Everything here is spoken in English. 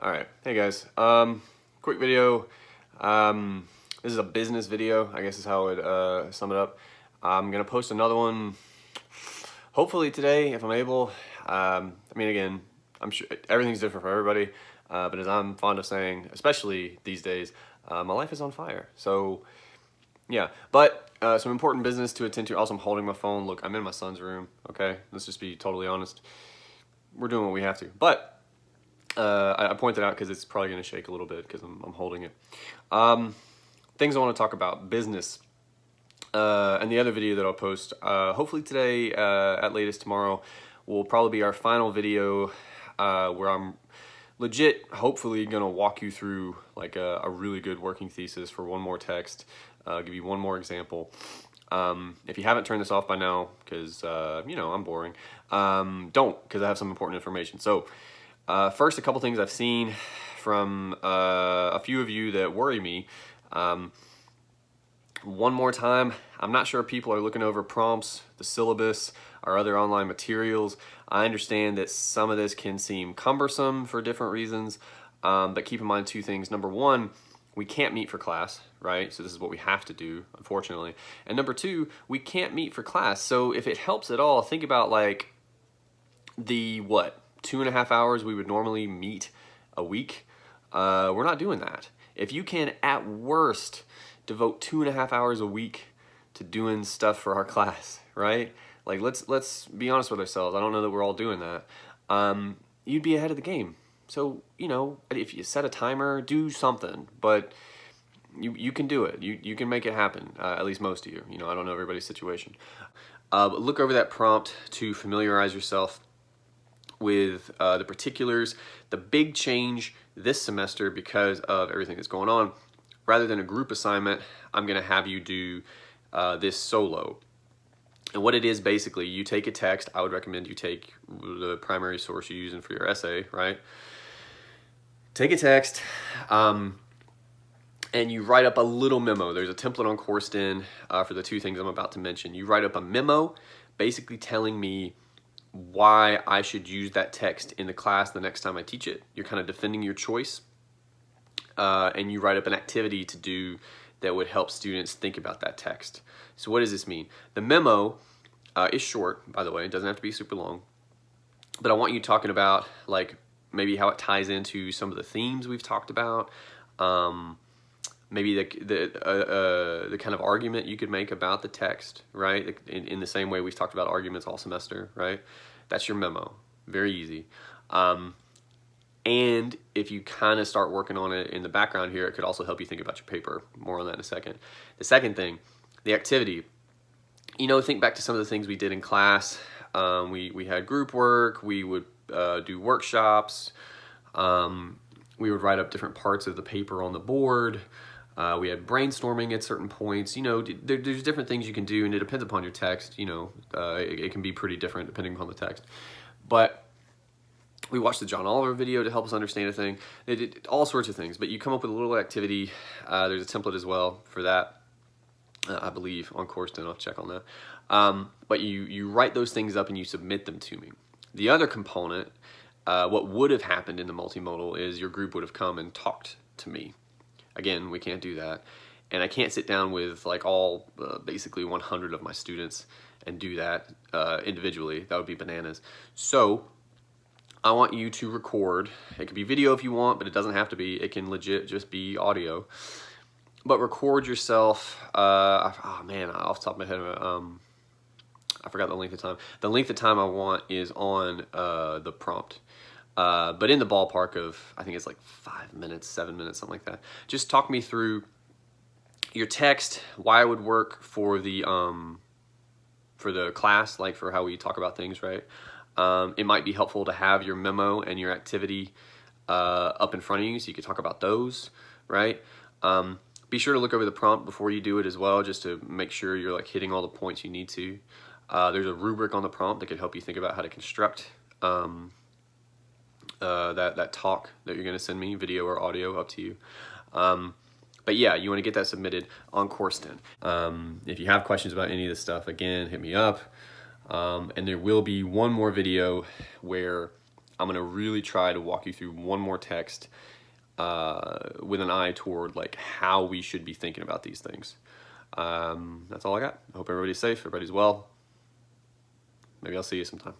All right, hey guys. Quick video. This is a business video, I guess is how I would sum it up. I'm gonna post another one, hopefully today if I'm able. I mean, again, I'm sure everything's different for everybody, but as I'm fond of saying, especially these days, my life is on fire. So yeah, but some important business to attend to. Also, I'm holding my phone. Look, I'm in my son's room. Okay, let's just be totally honest. We're doing what we have to, but. I pointed out because it's probably going to shake a little bit because I'm holding it. Things I want to talk about, business. And the other video that I'll post, hopefully today, at latest tomorrow, will probably be our final video where I'm legit, hopefully, going to walk you through like a really good working thesis for one more text, give you one more example. If you haven't turned this off by now, because, I'm boring, don't, because I have some important information. So, first, a couple things I've seen from a few of you that worry me. One more time, I'm not sure if people are looking over prompts, the syllabus, or other online materials. I understand that some of this can seem cumbersome for different reasons, but keep in mind two things. Number one, we can't meet for class, right? So this is what we have to do, unfortunately. And number two, we can't meet for class. So if it helps at all, think about like the 2.5 hours we would normally meet a week. We're not doing that. If you can, at worst, devote 2.5 hours a week to doing stuff for our class, right? Like let's be honest with ourselves. I don't know that we're all doing that. You'd be ahead of the game. So if you set a timer, do something, but you can do it. You can make it happen. At least most of you. I don't know everybody's situation. But look over that prompt to familiarize yourself with the particulars. The big change this semester, because of everything that's going on, rather than a group assignment, I'm going to have you do this solo. And what it is, basically, you take a text. I would recommend you take the primary source you're using for your essay, right? Take a text, and you write up a little memo. There's a template on CourseDen for the two things I'm about to mention. You write up a memo basically telling me why I should use that text in the class the next time I teach it. You're kind of defending your choice, and you write up an activity to do that would help students think about that text. So what does this mean? The memo is short, by the way. It doesn't have to be super long, but I want you talking about like maybe how it ties into some of the themes we've talked about, maybe the kind of argument you could make about the text, right? In the same way we've talked about arguments all semester, right? That's your memo. Very easy. And if you kind of start working on it in the background here, it could also help you think about your paper. More on that in a second. The second thing, the activity. Think back to some of the things we did in class. We had group work. We would do workshops. We would write up different parts of the paper on the board. We had brainstorming at certain points. There's different things you can do, and it depends upon your text. It can be pretty different depending upon the text. But we watched the John Oliver video to help us understand a thing. They did all sorts of things, but you come up with a little activity. There's a template as well for that, I believe, on CourseDen. I'll check on that. But you write those things up and you submit them to me. The other component, what would have happened in the multimodal is your group would have come and talked to me. Again, we can't do that. And I can't sit down with like all basically 100 of my students and do that individually. That would be bananas. So I want you to record. It could be video if you want, but it doesn't have to be. It can legit just be audio. But record yourself. Oh man, off the top of my head, I forgot the length of time. The length of time I want is on the prompt. But in the ballpark of, I think it's like 5 minutes, 7 minutes, something like that. Just talk me through your text, why it would work for the class, like for how we talk about things, right? It might be helpful to have your memo and your activity up in front of you so you can talk about those, right? Be sure to look over the prompt before you do it as well, just to make sure you're like hitting all the points you need to. There's a rubric on the prompt that could help you think about how to construct that talk that you're going to send me, video or audio, up to you. But yeah, you want to get that submitted on CourseDen. If you have questions about any of this stuff, again, hit me up. And there will be one more video where I'm going to really try to walk you through one more text with an eye toward like how we should be thinking about these things. That's all I got. I hope everybody's safe, everybody's well. Maybe I'll see you sometime.